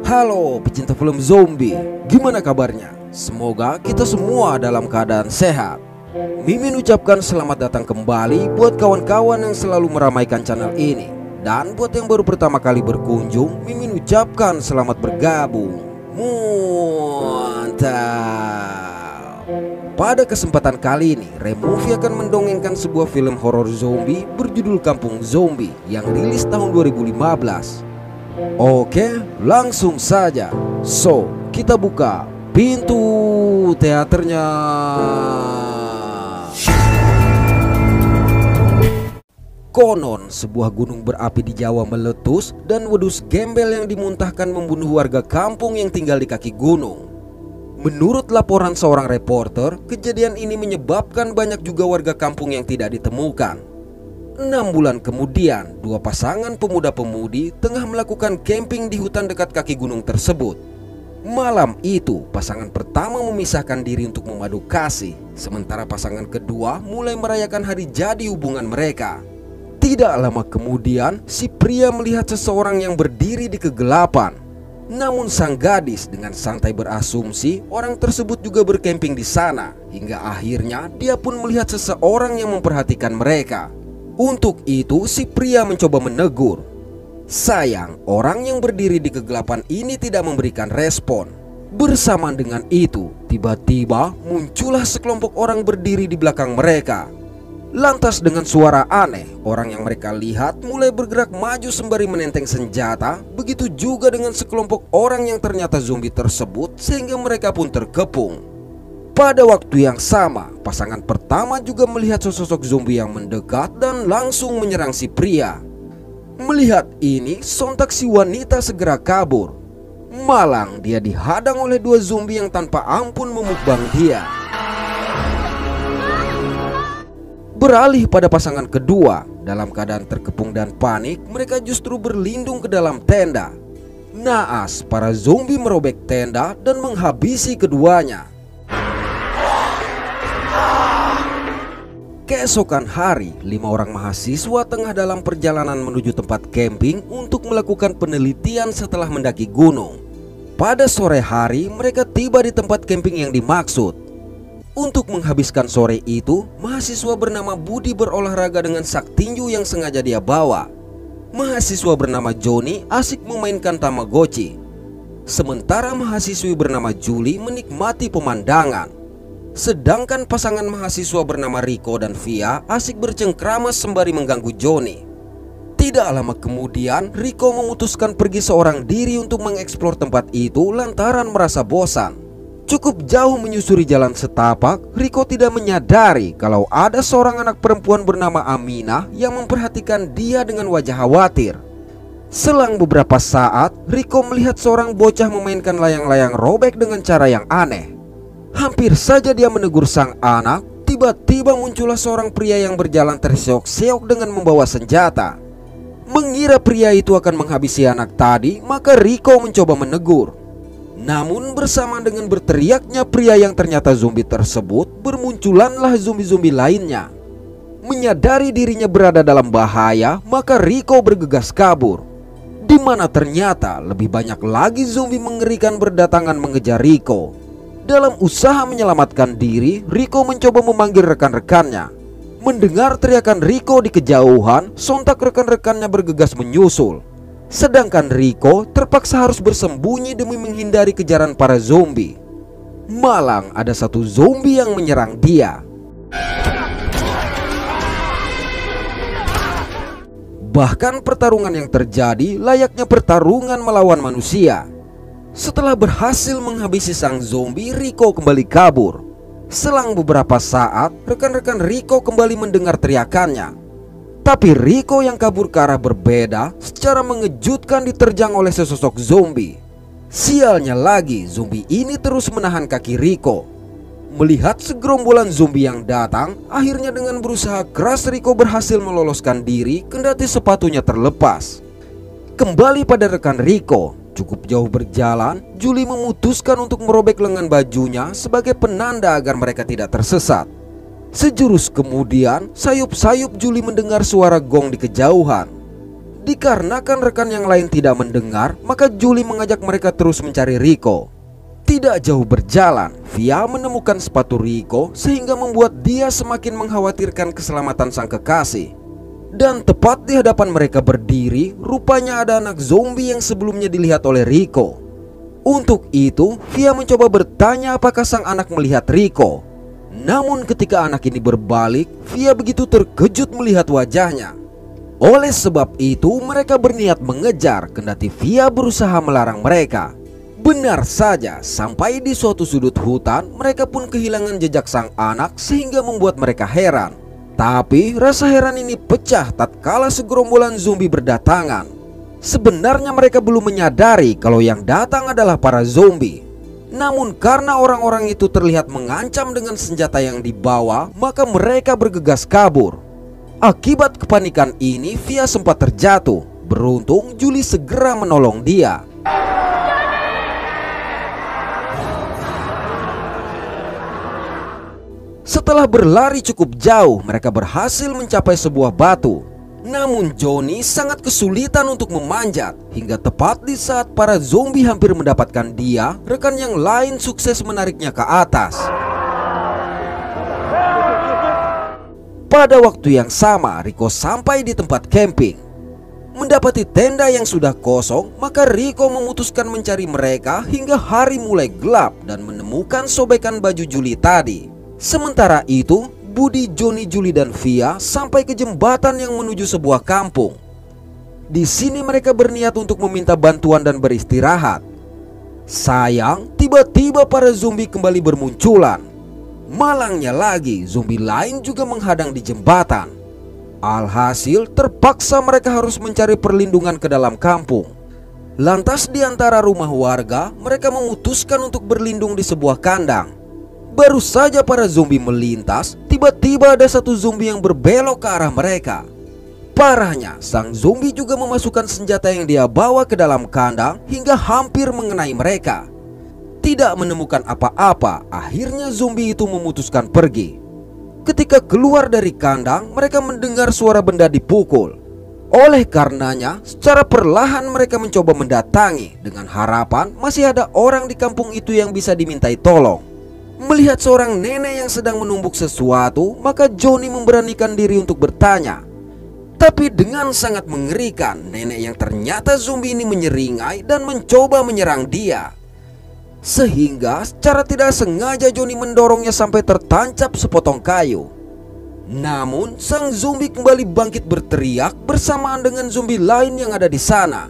Halo pecinta film zombie, gimana kabarnya? Semoga kita semua dalam keadaan sehat. Mimin ucapkan selamat datang kembali buat kawan-kawan yang selalu meramaikan channel ini. Dan buat yang baru pertama kali berkunjung, Mimin ucapkan selamat bergabung. Mantap. Pada kesempatan kali ini, Removie akan mendongengkan sebuah film horor zombie berjudul Kampung Zombie yang rilis tahun 2015. Oke, langsung saja. So, kita buka pintu teaternya. Konon, sebuah gunung berapi di Jawa meletus dan wedus gembel yang dimuntahkan membunuh warga kampung yang tinggal di kaki gunung. Menurut laporan seorang reporter, kejadian ini menyebabkan banyak juga warga kampung yang tidak ditemukan. 6 bulan kemudian, dua pasangan pemuda-pemudi tengah melakukan camping di hutan dekat kaki gunung tersebut. Malam itu, pasangan pertama memisahkan diri untuk memadu kasih, sementara pasangan kedua mulai merayakan hari jadi hubungan mereka. Tidak lama kemudian, si pria melihat seseorang yang berdiri di kegelapan. Namun sang gadis dengan santai berasumsi orang tersebut juga bercamping di sana, hingga akhirnya dia pun melihat seseorang yang memperhatikan mereka. Untuk itu si pria mencoba menegur. Sayang, orang yang berdiri di kegelapan ini tidak memberikan respon. Bersamaan dengan itu, tiba-tiba muncullah sekelompok orang berdiri di belakang mereka. Lantas dengan suara aneh, orang yang mereka lihat mulai bergerak maju sembari menenteng senjata. Begitu juga dengan sekelompok orang yang ternyata zombie tersebut, sehingga mereka pun terkepung. Pada waktu yang sama, pasangan pertama juga melihat sesosok zombie yang mendekat dan langsung menyerang si pria. Melihat ini, sontak si wanita segera kabur. Malang dia dihadang oleh dua zombie yang tanpa ampun memukbang dia. Beralih pada pasangan kedua, dalam keadaan terkepung dan panik, mereka justru berlindung ke dalam tenda. Naas, para zombie merobek tenda dan menghabisi keduanya. Keesokan hari, 5 orang mahasiswa tengah dalam perjalanan menuju tempat camping untuk melakukan penelitian setelah mendaki gunung. Pada sore hari, mereka tiba di tempat camping yang dimaksud. Untuk menghabiskan sore itu, mahasiswa bernama Budi berolahraga dengan sak tinju yang sengaja dia bawa. Mahasiswa bernama Joni asik memainkan Tamagotchi. Sementara mahasiswi bernama Julie menikmati pemandangan. Sedangkan pasangan mahasiswa bernama Rico dan Via asik bercengkrama sembari mengganggu Joni. Tidak lama kemudian, Rico memutuskan pergi seorang diri untuk mengeksplor tempat itu lantaran merasa bosan. Cukup jauh menyusuri jalan setapak, Rico tidak menyadari kalau ada seorang anak perempuan bernama Aminah yang memperhatikan dia dengan wajah khawatir. Selang beberapa saat, Rico melihat seorang bocah memainkan layang-layang robek dengan cara yang aneh. Hampir saja dia menegur sang anak, tiba-tiba muncullah seorang pria yang berjalan terseok-seok dengan membawa senjata. Mengira pria itu akan menghabisi anak tadi, maka Rico mencoba menegur. Namun bersamaan dengan berteriaknya pria yang ternyata zombie tersebut, bermunculanlah zombie-zombie lainnya. Menyadari dirinya berada dalam bahaya, maka Rico bergegas kabur. Di mana ternyata lebih banyak lagi zombie mengerikan berdatangan mengejar Rico. Dalam usaha menyelamatkan diri, Rico mencoba memanggil rekan-rekannya. Mendengar teriakan Rico di kejauhan, sontak rekan-rekannya bergegas menyusul. Sedangkan Rico terpaksa harus bersembunyi demi menghindari kejaran para zombie. Malang ada satu zombie yang menyerang dia. Bahkan pertarungan yang terjadi layaknya pertarungan melawan manusia. Setelah berhasil menghabisi sang zombie, Rico kembali kabur. Selang beberapa saat, rekan-rekan Rico kembali mendengar teriakannya. Tapi Rico yang kabur ke arah berbeda secara mengejutkan diterjang oleh sesosok zombie. Sialnya lagi, zombie ini terus menahan kaki Rico. Melihat segerombolan zombie yang datang, akhirnya dengan berusaha keras Rico berhasil meloloskan diri kendati sepatunya terlepas. Kembali pada rekan Rico. Cukup jauh berjalan, Julie memutuskan untuk merobek lengan bajunya sebagai penanda agar mereka tidak tersesat. Sejurus kemudian, sayup-sayup Julie mendengar suara gong di kejauhan. Dikarenakan rekan yang lain tidak mendengar, maka Julie mengajak mereka terus mencari Rico. Tidak jauh berjalan, Via menemukan sepatu Rico sehingga membuat dia semakin mengkhawatirkan keselamatan sang kekasih. Dan tepat di hadapan mereka berdiri, rupanya ada anak zombie yang sebelumnya dilihat oleh Rico. Untuk itu, Via mencoba bertanya apakah sang anak melihat Rico. Namun ketika anak ini berbalik, Via begitu terkejut melihat wajahnya. Oleh sebab itu, mereka berniat mengejar, kendati Via berusaha melarang mereka. Benar saja, sampai di suatu sudut hutan, mereka pun kehilangan jejak sang anak sehingga membuat mereka heran. Tapi rasa heran ini pecah tatkala segerombolan zombie berdatangan. Sebenarnya mereka belum menyadari kalau yang datang adalah para zombie. Namun karena orang-orang itu terlihat mengancam dengan senjata yang dibawa, maka mereka bergegas kabur. Akibat kepanikan ini, Via sempat terjatuh. Beruntung Julie segera menolong dia. Setelah berlari cukup jauh, mereka berhasil mencapai sebuah batu. Namun Johnny sangat kesulitan untuk memanjat. Hingga tepat di saat para zombie hampir mendapatkan dia, rekan yang lain sukses menariknya ke atas. Pada waktu yang sama, Rico sampai di tempat camping. Mendapati tenda yang sudah kosong, maka Rico memutuskan mencari mereka hingga hari mulai gelap dan menemukan sobekan baju Julie tadi. Sementara itu, Budi, Johnny, Julie, dan Via sampai ke jembatan yang menuju sebuah kampung. Di sini mereka berniat untuk meminta bantuan dan beristirahat. Sayang, tiba-tiba para zombie kembali bermunculan. Malangnya lagi, zombie lain juga menghadang di jembatan. Alhasil, terpaksa mereka harus mencari perlindungan ke dalam kampung. Lantas di antara rumah warga, mereka memutuskan untuk berlindung di sebuah kandang. Baru saja para zombie melintas, tiba-tiba ada satu zombie yang berbelok ke arah mereka. Parahnya, sang zombie juga memasukkan senjata yang dia bawa ke dalam kandang hingga hampir mengenai mereka. Tidak menemukan apa-apa, akhirnya zombie itu memutuskan pergi. Ketika keluar dari kandang, mereka mendengar suara benda dipukul. Oleh karenanya, secara perlahan mereka mencoba mendatangi dengan harapan masih ada orang di kampung itu yang bisa dimintai tolong. Melihat seorang nenek yang sedang menumbuk sesuatu, maka Johnny memberanikan diri untuk bertanya. Tapi dengan sangat mengerikan, nenek yang ternyata zombie ini menyeringai dan mencoba menyerang dia. Sehingga secara tidak sengaja Johnny mendorongnya sampai tertancap sepotong kayu. Namun sang zombie kembali bangkit berteriak bersamaan dengan zombie lain yang ada di sana.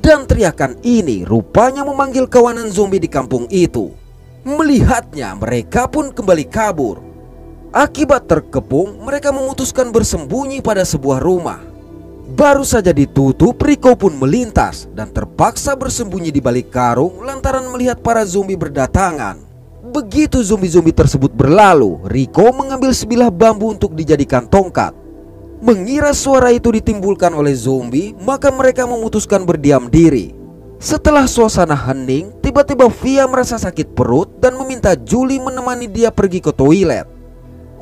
Dan teriakan ini rupanya memanggil kawanan zombie di kampung itu. Melihatnya, mereka pun kembali kabur. Akibat terkepung, mereka memutuskan bersembunyi pada sebuah rumah. Baru saja ditutup, Rico pun melintas dan terpaksa bersembunyi di balik karung lantaran melihat para zombie berdatangan. Begitu zombie-zombie tersebut berlalu, Rico mengambil sebilah bambu untuk dijadikan tongkat. Mengira suara itu ditimbulkan oleh zombie, maka mereka memutuskan berdiam diri. Setelah suasana hening, tiba-tiba Via merasa sakit perut dan meminta Julie menemani dia pergi ke toilet.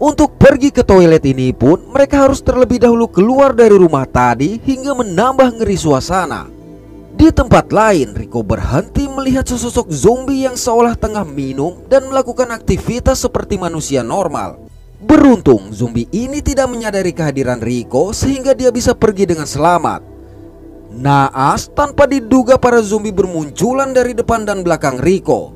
Untuk pergi ke toilet ini pun, mereka harus terlebih dahulu keluar dari rumah tadi hingga menambah ngeri suasana. Di tempat lain, Rico berhenti melihat sesosok zombie yang seolah tengah minum dan melakukan aktivitas seperti manusia normal. Beruntung, zombie ini tidak menyadari kehadiran Rico sehingga dia bisa pergi dengan selamat. Naas, tanpa diduga para zombie bermunculan dari depan dan belakang Rico.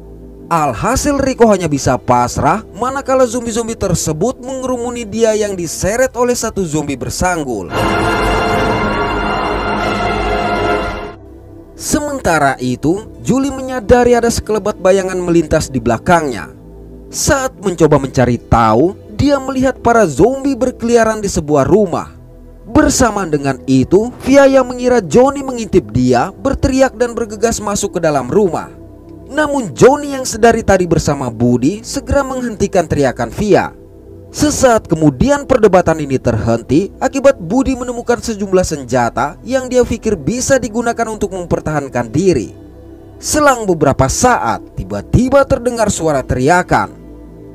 Alhasil Rico hanya bisa pasrah manakala zombie-zombie tersebut mengerumuni dia yang diseret oleh satu zombie bersanggul. Sementara itu, Julie menyadari ada sekelebat bayangan melintas di belakangnya. Saat mencoba mencari tahu, dia melihat para zombie berkeliaran di sebuah rumah. Bersamaan dengan itu, Via yang mengira Johnny mengintip dia berteriak dan bergegas masuk ke dalam rumah. Namun Johnny yang sedari tadi bersama Budi segera menghentikan teriakan Via. Sesaat kemudian perdebatan ini terhenti akibat Budi menemukan sejumlah senjata yang dia pikir bisa digunakan untuk mempertahankan diri. Selang beberapa saat, tiba-tiba terdengar suara teriakan.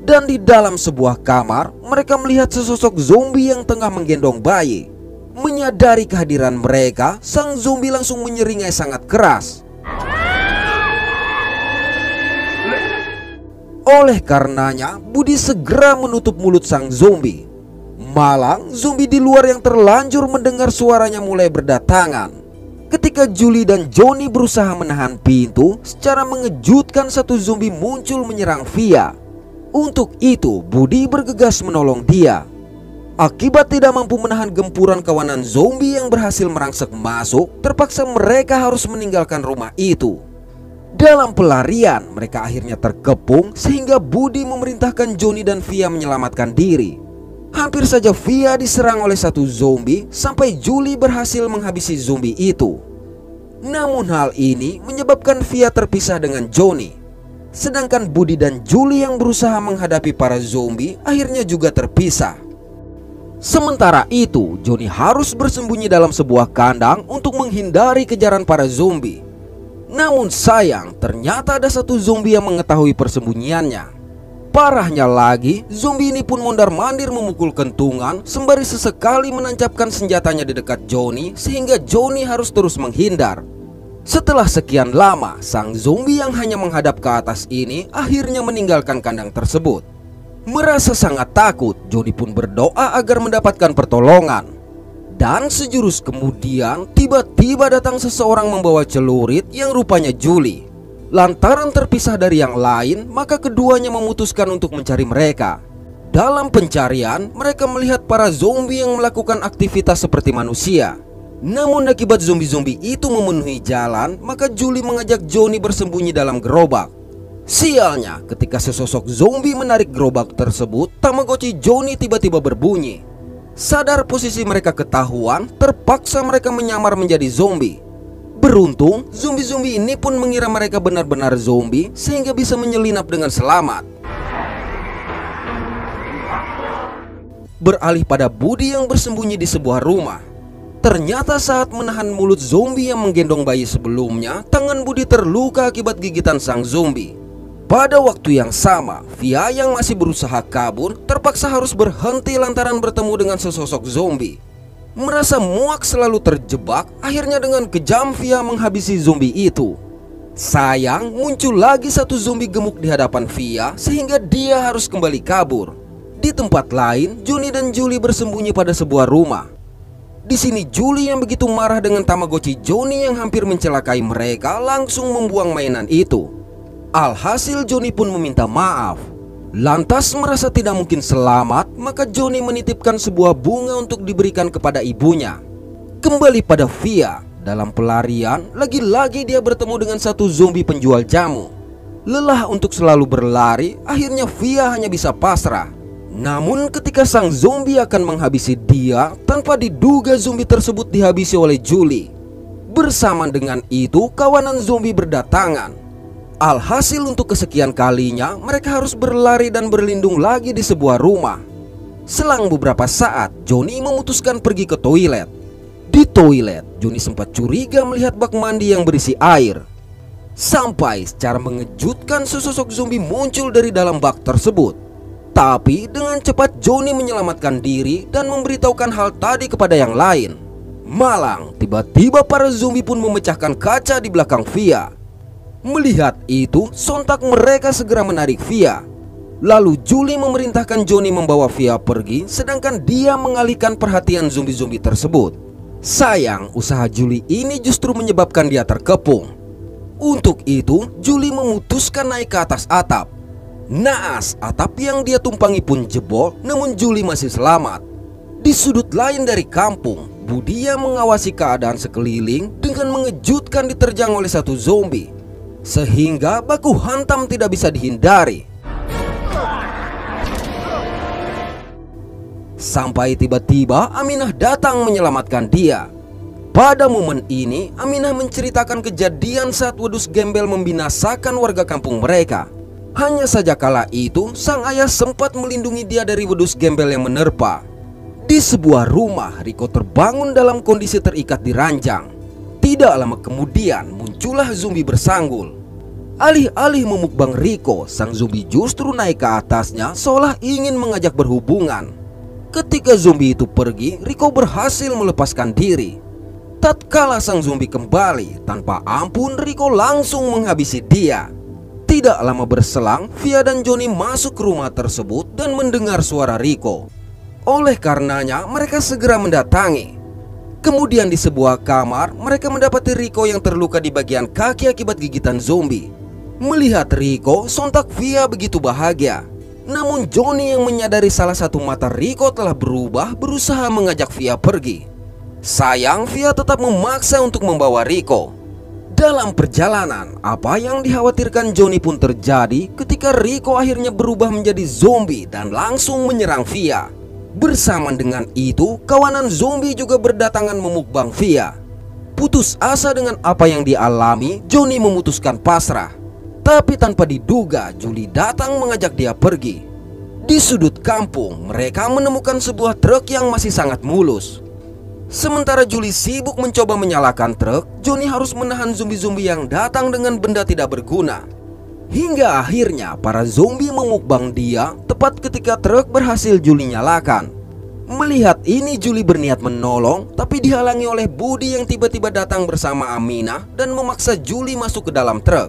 Dan di dalam sebuah kamar, mereka melihat sesosok zombie yang tengah menggendong bayi. Menyadari kehadiran mereka, sang zombie langsung menyeringai sangat keras. Oleh karenanya, Budi segera menutup mulut sang zombie. Malang, zombie di luar yang terlanjur mendengar suaranya mulai berdatangan. Ketika Julie dan Johnny berusaha menahan pintu, secara mengejutkan satu zombie muncul menyerang Via. Untuk itu, Budi bergegas menolong dia. Akibat tidak mampu menahan gempuran kawanan zombie yang berhasil merangsek masuk, terpaksa mereka harus meninggalkan rumah itu. Dalam pelarian, mereka akhirnya terkepung sehingga Budi memerintahkan Johnny dan Via menyelamatkan diri. Hampir saja Via diserang oleh satu zombie sampai Julie berhasil menghabisi zombie itu. Namun hal ini menyebabkan Via terpisah dengan Johnny. Sedangkan Budi dan Julie yang berusaha menghadapi para zombie akhirnya juga terpisah. Sementara itu, Johnny harus bersembunyi dalam sebuah kandang untuk menghindari kejaran para zombie. Namun sayang, ternyata ada satu zombie yang mengetahui persembunyiannya. Parahnya lagi, zombie ini pun mondar-mandir memukul kentungan sembari sesekali menancapkan senjatanya di dekat Johnny sehingga Johnny harus terus menghindar. Setelah sekian lama, sang zombie yang hanya menghadap ke atas ini akhirnya meninggalkan kandang tersebut. Merasa sangat takut, Johnny pun berdoa agar mendapatkan pertolongan. Dan sejurus kemudian, tiba-tiba datang seseorang membawa celurit yang rupanya Julie. Lantaran terpisah dari yang lain, maka keduanya memutuskan untuk mencari mereka. Dalam pencarian, mereka melihat para zombie yang melakukan aktivitas seperti manusia. Namun akibat zombie-zombie itu memenuhi jalan, maka Julie mengajak Johnny bersembunyi dalam gerobak. Sialnya, ketika sesosok zombie menarik gerobak tersebut, Tamagotchi Johnny tiba-tiba berbunyi. Sadar posisi mereka ketahuan, terpaksa mereka menyamar menjadi zombie. Beruntung, zombie-zombie ini pun mengira mereka benar-benar zombie sehingga bisa menyelinap dengan selamat. Beralih pada Budi yang bersembunyi di sebuah rumah. Ternyata saat menahan mulut zombie yang menggendong bayi sebelumnya, tangan Budi terluka akibat gigitan sang zombie. Pada waktu yang sama, Via yang masih berusaha kabur terpaksa harus berhenti lantaran bertemu dengan sesosok zombie. Merasa muak selalu terjebak, akhirnya dengan kejam Via menghabisi zombie itu. Sayang, muncul lagi satu zombie gemuk di hadapan Via sehingga dia harus kembali kabur. Di tempat lain, Johnny dan Julie bersembunyi pada sebuah rumah. Di sini Julie yang begitu marah dengan Tamagotchi Johnny yang hampir mencelakai mereka langsung membuang mainan itu. Alhasil Johnny pun meminta maaf. Lantas merasa tidak mungkin selamat, maka Johnny menitipkan sebuah bunga untuk diberikan kepada ibunya. Kembali pada Via, dalam pelarian, lagi-lagi dia bertemu dengan satu zombie penjual jamu. Lelah untuk selalu berlari, akhirnya Via hanya bisa pasrah. Namun ketika sang zombie akan menghabisi dia, tanpa diduga zombie tersebut dihabisi oleh Julie. Bersamaan dengan itu, kawanan zombie berdatangan. Alhasil untuk kesekian kalinya, mereka harus berlari dan berlindung lagi di sebuah rumah. Selang beberapa saat, Johnny memutuskan pergi ke toilet. Di toilet, Johnny sempat curiga melihat bak mandi yang berisi air. Sampai secara mengejutkan sesosok zombie muncul dari dalam bak tersebut. Tapi dengan cepat Johnny menyelamatkan diri dan memberitahukan hal tadi kepada yang lain. Malang, tiba-tiba para zombie pun memecahkan kaca di belakang Via. Melihat itu, sontak mereka segera menarik Via. Lalu Julie memerintahkan Johnny membawa Via pergi, sedangkan dia mengalihkan perhatian zombie-zombie tersebut. Sayang, usaha Julie ini justru menyebabkan dia terkepung. Untuk itu, Julie memutuskan naik ke atas atap. Naas, atap yang dia tumpangi pun jebol, namun Julie masih selamat. Di sudut lain dari kampung, Budi yang mengawasi keadaan sekeliling dengan mengejutkan diterjang oleh satu zombie. Sehingga baku hantam tidak bisa dihindari. Sampai tiba-tiba Aminah datang menyelamatkan dia. Pada momen ini, Aminah menceritakan kejadian saat wedus gembel membinasakan warga kampung mereka. Hanya saja kala itu, sang ayah sempat melindungi dia dari wedus gembel yang menerpa. Di sebuah rumah, Riko terbangun dalam kondisi terikat di ranjang. Tidak lama kemudian, muncullah zombie bersanggul. Alih-alih memukbang Riko, sang zombie justru naik ke atasnya seolah ingin mengajak berhubungan. Ketika zombie itu pergi, Rico berhasil melepaskan diri. Tatkala sang zombie kembali, tanpa ampun Rico langsung menghabisi dia. Tidak lama berselang, Via dan Johnny masuk ke rumah tersebut dan mendengar suara Rico. Oleh karenanya, mereka segera mendatangi. Kemudian di sebuah kamar, mereka mendapati Rico yang terluka di bagian kaki akibat gigitan zombie. Melihat Rico, sontak Via begitu bahagia. Namun Johnny yang menyadari salah satu mata Rico telah berubah berusaha mengajak Via pergi. Sayang, Via tetap memaksa untuk membawa Rico. Dalam perjalanan, apa yang dikhawatirkan Johnny pun terjadi ketika Rico akhirnya berubah menjadi zombie dan langsung menyerang Via. Bersamaan dengan itu, kawanan zombie juga berdatangan memukbang Via. Putus asa dengan apa yang dialami, Johnny memutuskan pasrah. Tapi tanpa diduga, Julie datang mengajak dia pergi. Di sudut kampung, mereka menemukan sebuah truk yang masih sangat mulus. Sementara Julie sibuk mencoba menyalakan truk, Johnny harus menahan zombie-zombie yang datang dengan benda tidak berguna. Hingga akhirnya para zombie memukbang dia tepat ketika truk berhasil Julie nyalakan. Melihat ini, Julie berniat menolong, tapi dihalangi oleh Budi yang tiba-tiba datang bersama Aminah dan memaksa Julie masuk ke dalam truk.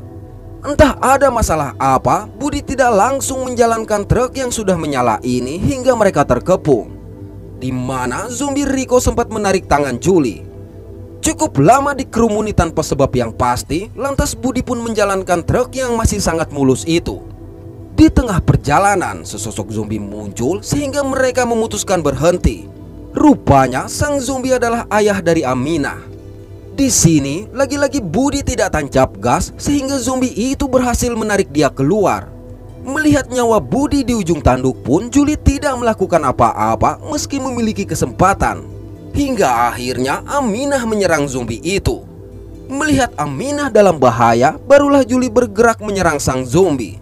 Entah ada masalah apa, Budi tidak langsung menjalankan truk yang sudah menyala ini hingga mereka terkepung. Di mana zombie Rico sempat menarik tangan Julie. Cukup lama dikerumuni tanpa sebab yang pasti, lantas Budi pun menjalankan truk yang masih sangat mulus itu. Di tengah perjalanan, sesosok zombie muncul sehingga mereka memutuskan berhenti. Rupanya sang zombie adalah ayah dari Aminah. Di sini, lagi-lagi Budi tidak tancap gas sehingga zombie itu berhasil menarik dia keluar. Melihat nyawa Budi di ujung tanduk pun, Julie tidak melakukan apa-apa meski memiliki kesempatan. Hingga akhirnya Aminah menyerang zombie itu. Melihat Aminah dalam bahaya, barulah Julie bergerak menyerang sang zombie.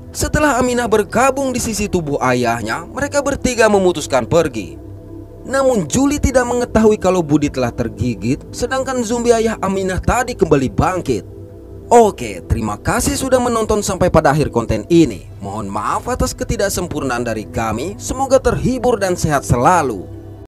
Setelah Aminah bergabung di sisi tubuh ayahnya, mereka bertiga memutuskan pergi. Namun Julie tidak mengetahui kalau Budi telah tergigit, sedangkan zombie ayah Aminah tadi kembali bangkit. Oke, terima kasih sudah menonton sampai pada akhir konten ini. Mohon maaf atas ketidaksempurnaan dari kami. Semoga terhibur dan sehat selalu.